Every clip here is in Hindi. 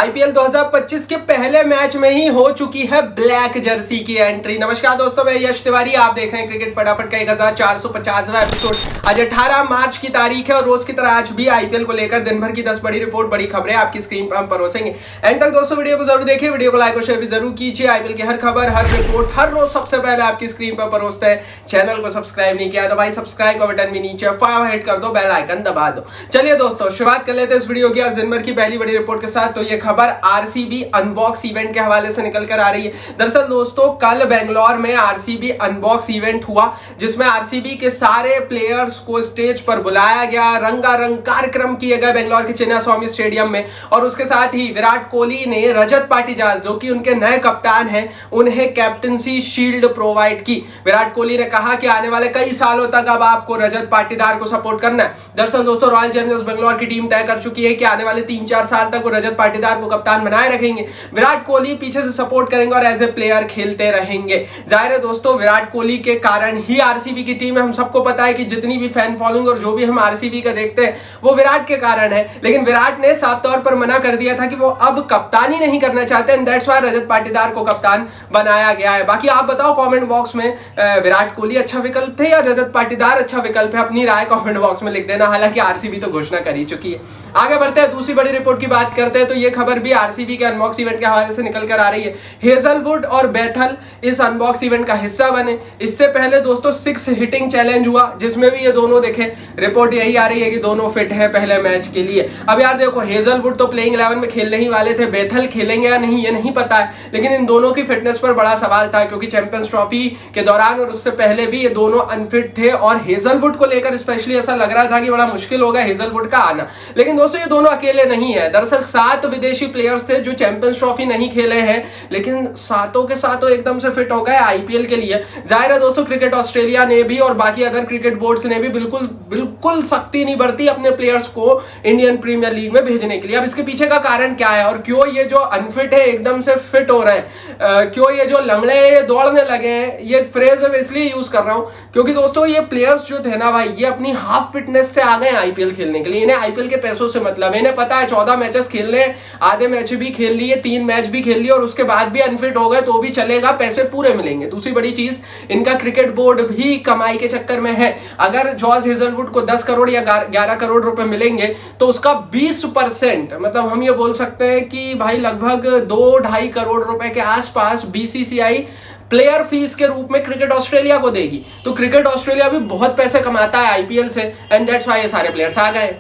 आईपीएल 2025 के पहले मैच में ही हो चुकी है ब्लैक जर्सी की एंट्री। नमस्कार दोस्तों, मैं यश तिवारी, आप देख रहे हैं क्रिकेट फटाफट का 1450वां एपिसोड। आज 18 मार्च की तारीख है और रोज की तरह आज भी आईपीएल को लेकर दिन भर की 10 बड़ी रिपोर्ट, बड़ी खबरें आपकी स्क्रीन पर हम परोसेंगे। एंड तक दोस्तों वीडियो को जरूर देखिए, वीडियो को लाइक और शेयर भी जरूर कीजिए। आईपीएल की हर खबर, हर रिपोर्ट हर रोज सबसे पहले आपकी स्क्रीन पर परोसते हैं। चैनल को सब्सक्राइब नहीं किया तो भाई सब्सक्राइब का बटन भी नीचे फटाफट हिट कर दो, बेल आइकन दबा दो। चलिए दोस्तों, शुरुआत कर लेते हैं इस वीडियो की आज दिन भर की पहली बड़ी रिपोर्ट के साथ। तो ये खबर आरसीबी अनबॉक्स इवेंट के हवाले से निकल कर आ रही है। दरअसल दोस्तों, कल बेंगलोर में आरसीबी अनबॉक्स इवेंट हुआ, जिसमें आरसीबी के सारे प्लेयर्स को स्टेज पर बुलाया गया, रंगारंग कार्यक्रम किए गए बेंगलोर के चिन्नास्वामी स्टेडियम में। और उसके साथ ही विराट कोहली ने रजत पाटीदार, जो कि उनके नए कप्तान हैं, उन्हें कैप्टनसी शील्ड प्रोवाइड की। विराट कोहली ने कहा कि आने वाले कई सालों तक अब आपको रजत पाटीदार को सपोर्ट करना है। दरअसल दोस्तों, रॉयल चैलेंजर्स बेंगलोर की टीम तय कर चुकी है कि आने वाले 3-4 साल तक वो रजत पाटीदार को कप्तान बनाए रखेंगे। विराट कोहली पीछे से सपोर्ट करेंगे और एज ए प्लेयर खेलते रहेंगे। जाहिर है दोस्तों, विराट कोहली के कारण ही आरसीबी की टीम है। हम सबको पता है कि जितनी भी फैन फॉलोइंग और जो भी हम आरसीबी का देखते हैं वो विराट के कारण है। लेकिन विराट ने साफ तौर पर मना कर दिया था कि वो अब कप्तानी नहीं करना चाहते, and that's why Rajat Patidar को कप्तान बनाया गया है। बाकी आप बताओ कमेंट बॉक्स में, विराट कोहली अच्छा विकल्प थे या रजत पाटीदार अच्छा विकल्प है? अपनी राय कमेंट बॉक्स में लिख देना। हालांकि आरसीबी तो घोषणा कर ही चुकी है। आगे बढ़ते हैं, दूसरी बड़ी रिपोर्ट की बात करते हैं। तो ये खबर भी आरसीबी के अनबॉक्स इवेंट के हवाले से निकल कर आ रही है। हेजलवुड और बेथल इस अनबॉक्स इवेंट का हिस्सा बने। इससे पहले दोस्तों 6 हिटिंग चैलेंज हुआ, जिसमें भी ये दोनों देखे। रिपोर्ट यही आ रही है कि दोनों फिट हैं पहले मैच के लिए। अब यार देखो, हेजलवुड तो प्लेइंग 11 में खेलने ही वाले थे, बेथल खेलेंगे या नहीं ये नहीं पता है। लेकिन इन दोनों की फिटनेस पर बड़ा सवाल था, क्योंकि चैंपियंस ट्रॉफी के दौरान और उससे पहले भी ये दोनों अनफिट थे। और हेजलवुड को लेकर स्पेशली ऐसा लग रहा था कि बड़ा मुश्किल होगा हेजलवुड का आना। लेकिन दोस्तों, ये दोनों अकेले नहीं है। दरअसल 7 विदेशी प्लेयर्स थे जो चैंपियंस ट्रॉफी नहीं खेले हैं, लेकिन सातों के सातों एकदम से फिट हो गए आईपीएल के लिए। जाहिर है दोस्तों, क्रिकेट ऑस्ट्रेलिया ने भी और बाकी अदर क्रिकेट बोर्ड्स ने भी बिल्कुल सख्ती नहीं बरती अपने प्लेयर्स को इंडियन प्रीमियर लीग में भेजने के लिए। अब इसके पीछे का कारण क्या है और क्यों ये जो अनफिट है एकदम से फिट हो रहे हैं, क्यों ये जो लंगड़े ये दौड़ने लगे हैं? ये फ्रेज मैं इसलिए यूज कर रहा हूं क्योंकि दोस्तों, ये प्लेयर्स जो थे ना भाई, ये अपनी हाफ फिटनेस से आ गए आईपीएल खेलने के लिए। इन्हें आईपीएल के पैसों से मतलब, इन्हें पता है 14 मैचेस खेलने, आधे मैच भी खेल लिए, 3 मैच भी खेल लिए और उसके बाद भी अनफिट हो गए तो भी चलेगा, पैसे पूरे मिलेंगे। दूसरी बड़ी चीज, इनका क्रिकेट बोर्ड भी कमाई के चक्कर में है। अगर जॉर्ज हेजलवुड को 10 करोड़ या 11 करोड़ रुपए मिलेंगे तो उसका 20%, मतलब हम ये बोल सकते हैं कि भाई लगभग 2-2.5 करोड़ रुपए के आसपास बीसीसीआई प्लेयर फीस के रूप में क्रिकेट ऑस्ट्रेलिया को देगी। तो क्रिकेट ऑस्ट्रेलिया भी बहुत पैसे कमाता है आईपीएल से, एंड दैट्स व्हाई ये सारे प्लेयर्स आ गए।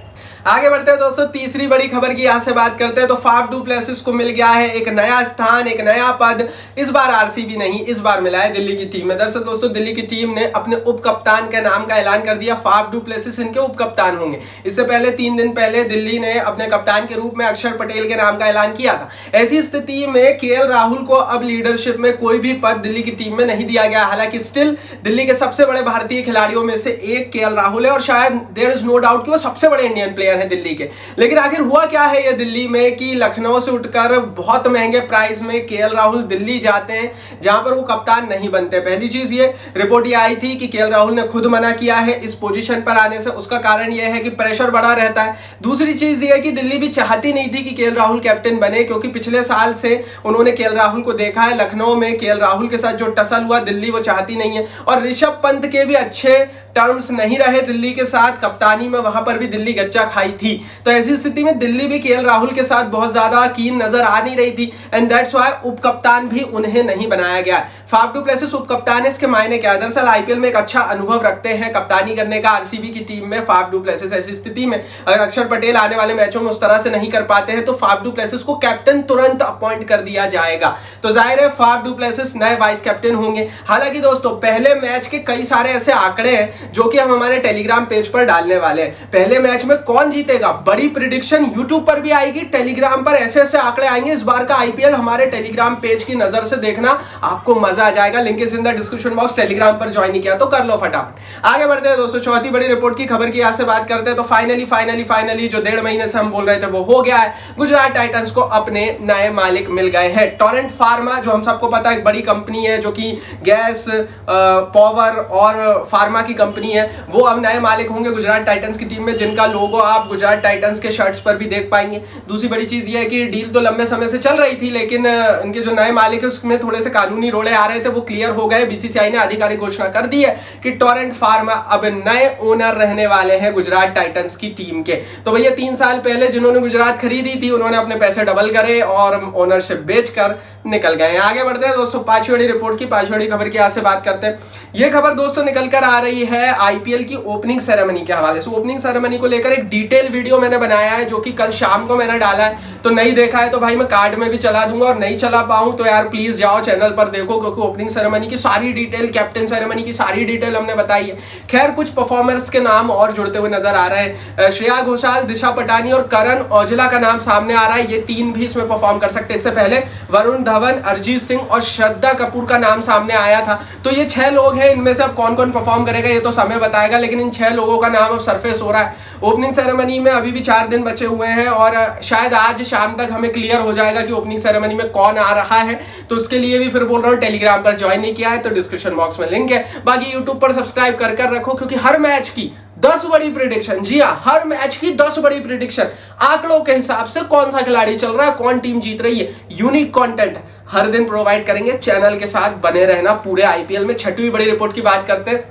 आगे बढ़ते हैं दोस्तों, तीसरी बड़ी खबर की यहां से बात करते हैं। तो फाफ डू प्लेसिस को मिल गया है एक नया स्थान, एक नया पद। इस बार आरसीबी नहीं, इस बार मिला है दिल्ली की टीम में। दरअसल दोस्तों, दिल्ली की टीम ने अपने उप कप्तान के नाम का ऐलान कर दिया। फाफ डू प्लेसिस इनके उप कप्तान होंगे। इससे पहले 3 दिन पहले दिल्ली ने अपने कप्तान के रूप में अक्षर पटेल के नाम का ऐलान किया था। ऐसी स्थिति में केएल राहुल को अब लीडरशिप में कोई भी पद दिल्ली की टीम में नहीं दिया गया। हालांकि स्टिल दिल्ली के सबसे बड़े भारतीय खिलाड़ियों में से एक केएल राहुल है और शायद देयर इज नो डाउट कि वो सबसे बड़े इंडियन प्लेयर है दिल्ली के। लेकिन आखिर हुआ क्या है ये दिल्ली में कि लखनऊ से उठकर बहुत महंगे प्राइस में केएल राहुल दिल्ली जाते हैं, जहां पर वो कप्तान नहीं बनते। पहली चीज ये रिपोर्ट ये आई थी कि केएल राहुल ने खुद मना किया है इस पोजीशन पर आने से। उसका कारण यह है कि प्रेशर बढ़ा रहता है। दूसरी चीज ये है कि दिल्ली भी चाहती नहीं थी कि केएल राहुल कैप्टन बने, क्योंकि पिछले साल से उन्होंने केएल राहुल को देखा है लखनऊ में। केएल राहुल के साथ जो टसल हुआ, दिल्ली वो चाहती नहीं है। और ऋषभ पंत के भी अच्छे टर्म्स नहीं रहे दिल्ली के साथ कप्तानी में, वहां पर भी दिल्ली गच्चा खाई थी। तो ऐसी स्थिति में दिल्ली भी केएल राहुल के साथ बहुत ज्यादा कीन नजर आ नहीं रही थी, एंड दैट्स व्हाई उप कप्तान भी उन्हें नहीं बनाया गया। फाफ डू प्लेसिस उप कप्तान है, इसके मायने क्या है? दरअसल आईपीएल में एक अच्छा अनुभव रखते हैं कप्तानी करने का आरसीबी की टीम में फाफ डू प्लेसिस। ऐसी स्थिति में अगर अक्षर पटेल आने वाले मैचों में उस तरह से नहीं कर पाते हैं तो फाफ डू प्लेसिस को कैप्टन तुरंत अपॉइंट कर दिया जाएगा। तो जाहिर है फाफ डू प्लेसिस नए वाइस कैप्टन होंगे। हालांकि दोस्तों, पहले मैच के कई सारे ऐसे आंकड़े हैं जो कि हम हमारे टेलीग्राम पेज पर डालने वाले हैं। पहले मैच में कौन जीतेगा, बड़ी प्रिडिक्शन यूट्यूब पर भी आएगी, टेलीग्राम पर ऐसे ऐसे आंकड़े आएंगे। इस बार का आईपीएल हमारे टेलीग्राम पेज की नजर से देखना, आपको मजा मजा आ जाएगा। Link is in the description box. Telegram पर ज्वाइन नहीं किया तो कर लो फटाफट। आगे बढ़ते हैं दोस्तों, चौथी बड़ी रिपोर्ट की खबर की यहाँ से बात करते हैं। तो फाइनली जो 1.5 महीने से हम बोल रहे थे वो हो गया है। गुजरात टाइटंस को अपने नए मालिक मिल गए हैं। टोरेंट फार्मा, जो हम सबको पता है एक बड़ी कंपनी है जो कि गैस, पावर और फार्मा की कंपनी है, वो अब नए मालिक होंगे गुजरात टाइटंस की टीम में, जिनका लोगो आप गुजरात टाइटंस के शर्ट्स पर भी देख पाएंगे। दूसरी बड़ी चीज ये है कि डील तो लंबे समय से चल रही थी, लेकिन इनके जो नए मालिक है उसमें थोड़े से कानूनी रोड़े आ रहे थे, वो क्लियर हो गए। बीसीसीआई ने आधिकारिक घोषणा कर दी है कि टोरेंट फार्मा अब नए ओनर रहने वाले हैं गुजरात टाइटंस की टीम के। तो भैया 3 साल पहले जिन्होंने गुजरात खरीदी थी उन्होंने अपने पैसे डबल करे और ओनरशिप बेचकर निकल गए। आगे बढ़ते हैं दोस्तों, पांचवी रिपोर्ट की, पांचवी खबर की यहाँ से बात करते हैं। ये खबर दोस्तों निकल कर आ रही है आईपीएल की ओपनिंग सेरेमनी के हवाले से। ओपनिंग सेरेमनी को लेकर एक डिटेल वीडियो मैंने बनाया है जो कि कल शाम को मैंने डाला है। तो नहीं देखा है तो भाई मैं कार्ड में भी चला दूंगा, और नहीं चला पाऊं तो यार प्लीज जाओ चैनल पर देखो, क्योंकि ओपनिंग सेरेमनी की सारी डिटेल, कैप्टन सेरेमनी की सारी डिटेल हमने बताई है। खैर कुछ परफॉर्मर्स के नाम और जुड़ते हुए नजर आ रहे हैं। श्रेया घोषाल, दिशा पटानी और करण औजला का नाम सामने आ रहा है। ये 3 भी इसमें परफॉर्म कर सकते हैं। इससे पहले वरुण धवन, अरिजीत सिंह और श्रद्धा कपूर का नाम सामने आया था। तो ये 6 लोग हैं। इनमें से अब कौन कौन परफॉर्म करेगा ये तो समय बताएगा, लेकिन इन 6 लोगों का नाम अब सरफेस हो रहा है। ओपनिंग सेरेमनी में अभी भी 4 दिन बचे हुए हैं और शायद आज शाम तक हमें क्लियर हो जाएगा कि ओपनिंग सेरेमनी में कौन आ रहा है। तो उसके लिए भी फिर बोल रहा हूँ, टेलीग्राम पर ज्वाइन नहीं किया है तो डिस्क्रिप्शन बॉक्स में लिंक है। बाकी यूट्यूब पर सब्सक्राइब कर रखो, क्योंकि हर मैच की 10 बड़ी प्रेडिक्शन, जी हाँ, हर मैच की 10 बड़ी प्रेडिक्शन, आंकड़ों के हिसाब से कौन सा खिलाड़ी चल रहा है, कौन टीम जीत रही है, यूनिक कंटेंट हर दिन प्रोवाइड करेंगे। चैनल के साथ बने रहना पूरे आईपीएल में। छठवीं बड़ी रिपोर्ट की बात करते हैं।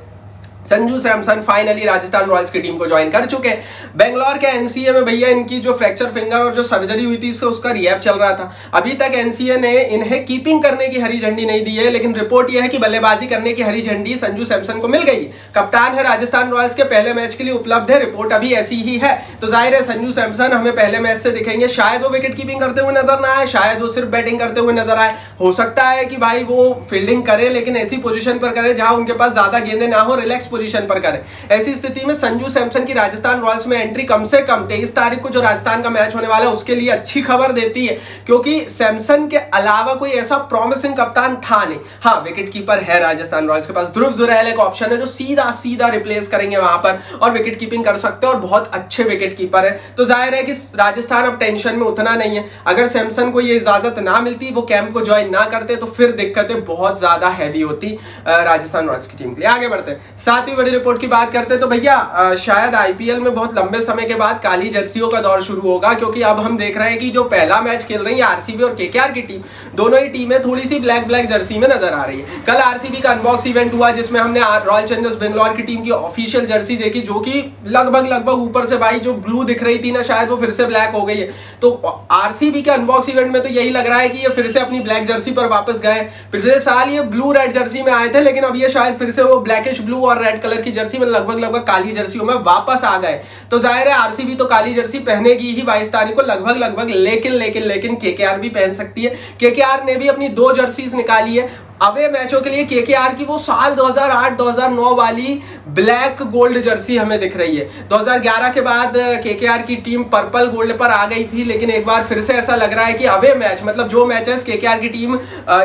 संजू सैमसन फाइनली राजस्थान रॉयल्स की टीम को ज्वाइन कर चुके हैं। बेंगलोर के एनसीए में भैया इनकी जो फ्रैक्चर फिंगर और जो सर्जरी हुई थी उसका रिहैब चल रहा था। अभी तक एनसीए ने इन्हें कीपिंग करने की हरी झंडी नहीं दी है, लेकिन रिपोर्ट यह है कि बल्लेबाजी करने की हरी झंडी संजू सैमसन को मिल गई। कप्तान है राजस्थान रॉयल्स के, पहले मैच के लिए उपलब्ध है। रिपोर्ट अभी ऐसी ही है। तो जाहिर है संजू सैमसन हमें पहले मैच से दिखेंगे। शायद वो विकेट कीपिंग करते हुए नजर ना आए, शायद वो सिर्फ बैटिंग करते हुए नजर आए। हो सकता है कि भाई वो फील्डिंग करे, लेकिन ऐसी पोजीशन पर करे जहां उनके पास ज्यादा गेंदें ना हो, रिलैक्स पोजीशन पर करे। ऐसी स्थिति में संजू सैमसन की राजस्थान रॉयल्स में एंट्री कम से कम 23 तारीख को जो राजस्थान का मैच होने वाला है उसके लिए अच्छी खबर देती है, क्योंकि सैमसन के अलावा कोई ऐसा प्रॉमिसिंग कप्तान था नहीं। हाँ, विकेट कीपर है राजस्थान रॉयल्स के पास, ध्रुव जुरैल एक ऑप्शन है जो सीधा रिप्लेस करेंगे वहां पर और विकेट कीपिंग कर सकते हैं और बहुत अच्छे विकेट कीपर है। तो जाहिर है कि राजस्थान अब टेंशन में उतना नहीं है। अगर सैमसन को ये इजाजत ना मिलती, वो कैंप को ज्वाइन ना करते, तो फिर दिक्कतें बहुत ज्यादा हैवी होती राजस्थान रॉयल्स की टीम के लिए। आगे बढ़ते हैं, 7वीं बड़ी रिपोर्ट की बात करते हैं। तो भैया शायद आईपीएल में बहुत लंबे समय के बाद काली जर्सियों का दौर शुरू होगा, क्योंकि अब हम देख रहे हैं कि जो पहला मैच खेल रही है आरसीबी और केकेआर की टीम, दोनों ही टीमें थोड़ी सी ब्लैक जर्सी में नजर आ रही है। कल आरसीबी का अनबॉक्स इवेंट हुआ जिसमें हमने रॉयल चैलेंजर्स बेंगलोर की टीम की ऑफिशियल जर्सी देखी, जो कि लगभग ऊपर से भाई जो ब्लू दिख रही थी ना, शायद वो फिर से ब्लैक हो गई है। तो आरसीबी के अनबॉक्स इवेंट में तो यही लग रहा है कि ये फिर से अपनी ब्लैक जर्सी पर वापस गए। पिछले साल ये ब्लू रेड जर्सी में आए थे, लेकिन अब ये शायद फिर से वो ब्लैकिश ब्लू और रेड कलर की जर्सी में लगभग काली जर्सियों में वापस आ गए। तो जाहिर है आरसीबी तो काली जर्सी पहनेगी ही 22 तारीख को लगभग, लेकिन केकेआर भी पहन सकती है। केकेआर ने भी अपनी 2 जर्सीज निकाली है अवे मैचों के लिए। केकेआर की वो साल 2008-2009 वाली ब्लैक गोल्ड जर्सी हमें दिख रही है। 2011 के बाद केकेआर की टीम पर्पल गोल्ड पर आ गई थी, लेकिन एक बार फिर से ऐसा लग रहा है कि अवे मैच, मतलब जो मैचेस केकेआर की टीम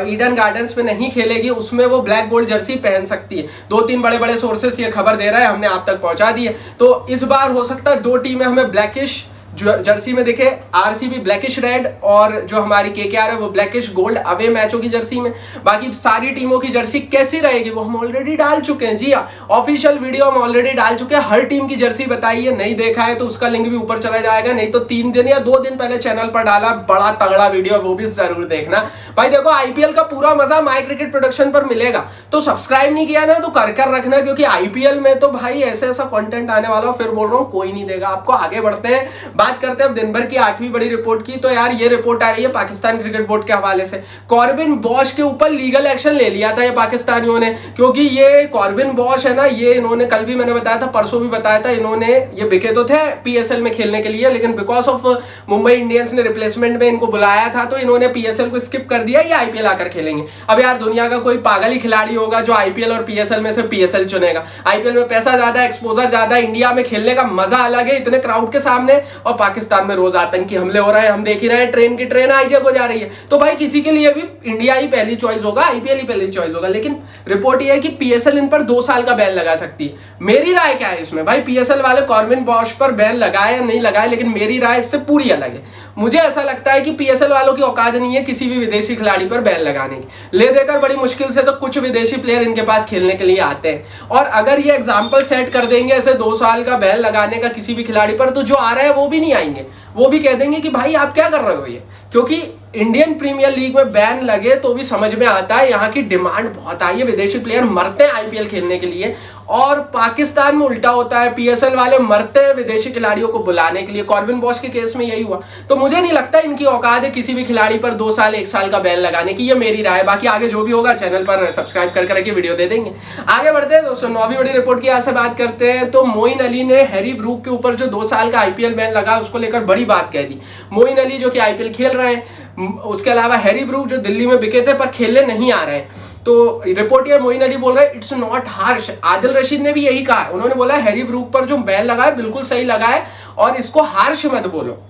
ईडन गार्डन्स में नहीं खेलेगी उसमें वो ब्लैक गोल्ड जर्सी पहन सकती है। 2-3 बड़े सोर्सेस ये खबर दे रहा है, हमने आप तक पहुंचा दी है। तो इस बार हो सकता है 2 टीमें हमें ब्लैकिश जर्सी में दिखे, आरसीबी ब्लैकिश रेड और जो हमारी केकेआर है वो ब्लैकिश गोल्ड अवे मैचों की जर्सी में। बाकी सारी टीमों की जर्सी कैसी रहेगी वो हम ऑलरेडी डाल चुके हैं। जी हाँ, ऑफिशियल वीडियो हम ऑलरेडी डाल चुके हैं। हर टीम की जर्सी बताई है, नहीं देखा है तो उसका लिंक भी ऊपर चला जाएगा, नहीं तो 3 दिन या 2 दिन पहले चैनल पर डाला, बड़ा तगड़ा वीडियो, वो भी जरूर देखना। भाई देखो, आईपीएल का पूरा मजा माई क्रिकेट प्रोडक्शन पर मिलेगा, तो सब्सक्राइब नहीं किया ना तो कर रखना, क्योंकि आईपीएल में तो भाई ऐसा कंटेंट आने वाला, फिर बोल रहा हूँ कोई नहीं देगा आपको। आगे बढ़ते हैं, बात करते हैं दिन भर की 8वीं बड़ी रिपोर्ट की। तो यार ये रिपोर्ट आ रही है पाकिस्तान क्रिकेट बोर्ड के हवाले से। कॉर्बिन बॉश के ऊपर लीगल एक्शन ले लिया था ये पाकिस्तानियों ने, क्योंकि ये कॉर्बिन बॉश है ना, ये इन्होंने कल भी मैंने बताया था, परसों भी बताया था, इन्होंने ये बिके तो थे पीएसएल में खेलने के लिए, लेकिन बिकॉज ऑफ मुंबई इंडियंस ने रिप्लेसमेंट में इनको बुलाया था तो इन्होंने पीएसएल को स्किप कर दिया, ये आईपीएल आकर खेलेंगे। अब यार दुनिया का कोई पागल ही खिलाड़ी होगा जो आईपीएल और पीएसएल में से पीएसएल चुनेगा। आईपीएल में पैसा ज्यादा, एक्सपोजर ज्यादा, इंडिया में खेलने का मजा अलग है इतने क्राउड के सामने, और और पाकिस्तान में रोज आतंकी हमले हो रहे हैं, हम देख ही रहे हैं, ट्रेन की ट्रेन हाईजैक हो जा रही है। तो भाई किसी के लिए भी इंडिया ही पहली चॉइस होगा, आईपीएल ही पहली चॉइस होगा। लेकिन रिपोर्ट ये है कि पीएसएल इन पर 2 साल का बैन लगा सकती है। मेरी राय क्या है इसमें भाई, पीएसएल वाले कॉर्बिन बॉश पर बैन लगाए या नहीं लगाए, लेकिन मेरी राय इससे पूरी अलग है। मुझे ऐसा लगता है कि पीएसएल वालों की औकात नहीं है किसी भी विदेशी खिलाड़ी पर बैन लगाने की। ले देकर बड़ी मुश्किल से तो कुछ विदेशी प्लेयर इनके पास खेलने के लिए आते हैं, और अगर ये एग्जाम्पल सेट कर देंगे ऐसे 2 साल का बैन लगाने का किसी भी खिलाड़ी पर, तो जो आ रहा है वो भी नहीं आएंगे, वो भी कह देंगे कि भाई आप क्या कर रहे हो ये। क्योंकि इंडियन प्रीमियर लीग में बैन लगे तो भी समझ में आता है यहाँ की डिमांड बहुत आई है, विदेशी प्लेयर मरते हैं आईपीएल खेलने के लिए। और पाकिस्तान में उल्टा होता है, पीएसएल वाले मरते हैं विदेशी खिलाड़ियों को बुलाने के लिए। कॉर्बिन बॉश के केस में यही हुआ। तो मुझे नहीं लगता इनकी औकात है किसी भी खिलाड़ी पर 2 साल 1 साल का बैन लगाने की, ये मेरी राय है। बाकी आगे जो भी होगा चैनल पर सब्सक्राइब करके वीडियो दे देंगे। आगे बढ़ते हैं दोस्तों, 9वीं बड़ी रिपोर्ट की यहाँ से बात करते हैं। तो मोइन अली ने हैरी ब्रूक के ऊपर जो 2 साल का आईपीएल बैन लगा उसको लेकर बड़ी बात कह दी। मोइन अली जो कि आईपीएल खेल रहे हैं, उसके अलावा हैरी ब्रूक जो दिल्ली में बिके थे पर खेलने नहीं आ रहे हैं। तो रिपोर्ट ये मोइन अली बोल रहे हैं it's not harsh. Adil Rashid ने भी यही कहा, उन्होंने बोला हैरी ब्रूक पर जो बैन लगा है बिल्कुल सही लगा है और इसको हार्श मत बोलो।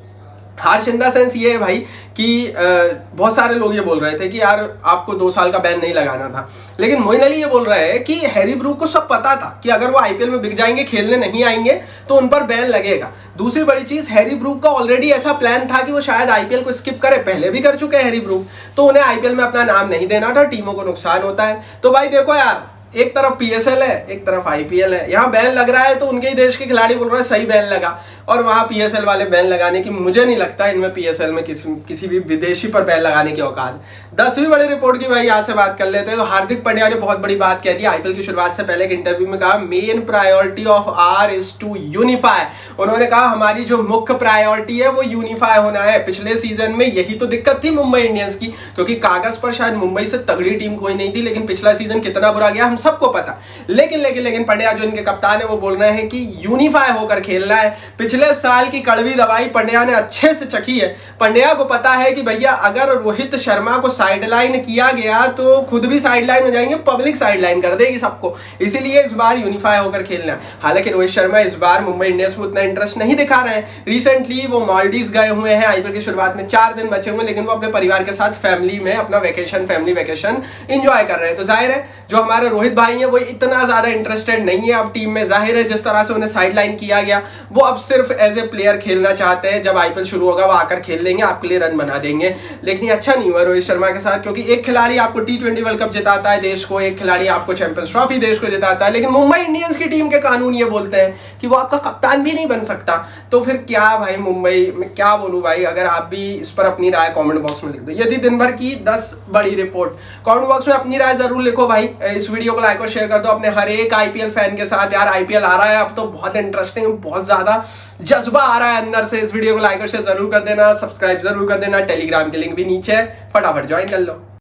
हार्श इन द सेंस ये है भाई कि बहुत सारे लोग ये बोल रहे थे कि यार आपको 2 साल का बैन नहीं लगाना था, लेकिन मोइन अली ये बोल रहे हैं कि हैरी ब्रूक को सब पता था कि अगर वो आईपीएल में बिक जाएंगे, खेलने नहीं आएंगे तो उन पर बैन लगेगा। दूसरी बड़ी चीज, हैरी ब्रूक का ऑलरेडी ऐसा प्लान था कि वो शायद आईपीएल को स्किप करे, पहले भी कर चुके हैं हैरी ब्रूक, तो उन्हें आईपीएल में अपना नाम नहीं देना था, टीमों को नुकसान होता है। तो भाई देखो यार, एक तरफ पीएसएल है, एक तरफ आईपीएल है, यहाँ बैन लग रहा है तो उनके ही देश के खिलाड़ी बोल रहे हैं सही बैन लगा, और वहां पीएसएल वाले बैन लगाने की मुझे नहीं लगता इनमें पीएसएल में किसी भी विदेशी पर बैन लगाने की औकात। 10वीं बड़ी रिपोर्ट की भाई यहाँ से बात कर लेते हैं। तो हार्दिक पांड्या ने बहुत बड़ी बात कह दी आईपीएल की शुरुआत से पहले एक इंटरव्यू में, कहा main priority of our is to unify. उन्होंने कहा हमारी जो मुख्य प्रायोरिटी है वो यूनिफाई होना है। पिछले सीजन में यही तो दिक्कत थी मुंबई इंडियंस की, क्योंकि कागज पर शायद मुंबई से तगड़ी टीम कोई नहीं थी, लेकिन पिछला सीजन कितना बुरा गया हम सबको पता। लेकिन पांड्या जो इनके कप्तान है वो बोल रहे हैं कि यूनिफाई होकर खेलना है। पिछले साल की कड़वी दवाई पांड्या ने अच्छे से चखी है। पांड्या को पता है कि भैया अगर रोहित शर्मा को साइडलाइन किया गया तो खुद भी साइडलाइन हो जाएंगे, पब्लिक साइडलाइन कर देगी सबको, इसीलिए इस बार यूनिफाई होकर खेलना है। हालांकि रोहित शर्मा इस बार मुंबई इंडियंस में उतना इंटरेस्ट नहीं दिखा रहे हैं। रिसेंटली वो मालदीव्स गए हुए हैं, आईपीएल की शुरुआत में 4 दिन बचे हुए, लेकिन वो अपने परिवार के साथ फैमिली में अपना फैमिली वेकेशन एंजॉय कर रहे हैं। तो जाहिर है जो हमारे रोहित भाई हैं वो इतना ज्यादा इंटरेस्टेड नहीं है अब टीम में। जाहिर है जिस तरह से उन्हें साइडलाइन किया गया, वो अब सिर्फ एज ए प्लेयर खेलना चाहते हैं। जब आईपीएल शुरू होगा वो आकर खेल लेंगे, आपके लिए रन बना देंगे। लेकिन अच्छा नहीं हुआ रोहित शर्मा के साथ, क्योंकि एक खिलाड़ी आपको T20 वर्ल्ड कप जिताता है देश को, एक खिलाड़ी आपको चैंपियंस ट्रॉफी देश को जिताता है, लेकिन मुंबई इंडियंस की टीम के कानून ये बोलते हैं कि वो आपका कप्तान भी नहीं बन सकता। तो फिर क्या भाई, मुंबई में क्या बोलूं भाई। अगर आप भी इस पर अपनी राय कमेंट बॉक्स में लिख दो। यदि दिन भर की 10 बड़ी रिपोर्ट, कमेंट बॉक्स में अपनी राय जरूर लिखो भाई। इस वीडियो को लाइक और शेयर कर दो अपने हर एक आईपीएल फैन के साथ। यार आईपीएल आ रहा है, अब तो बहुत इंटरेस्टिंग, बहुत ज्यादा जज्बा आ रहा है अंदर से। इस वीडियो को लाइक और शेयर जरूर कर देना, सब्सक्राइब जरूर कर देना। टेलीग्राम के लिंक भी नीचे है, फटाफट ज्वाइन कर लो।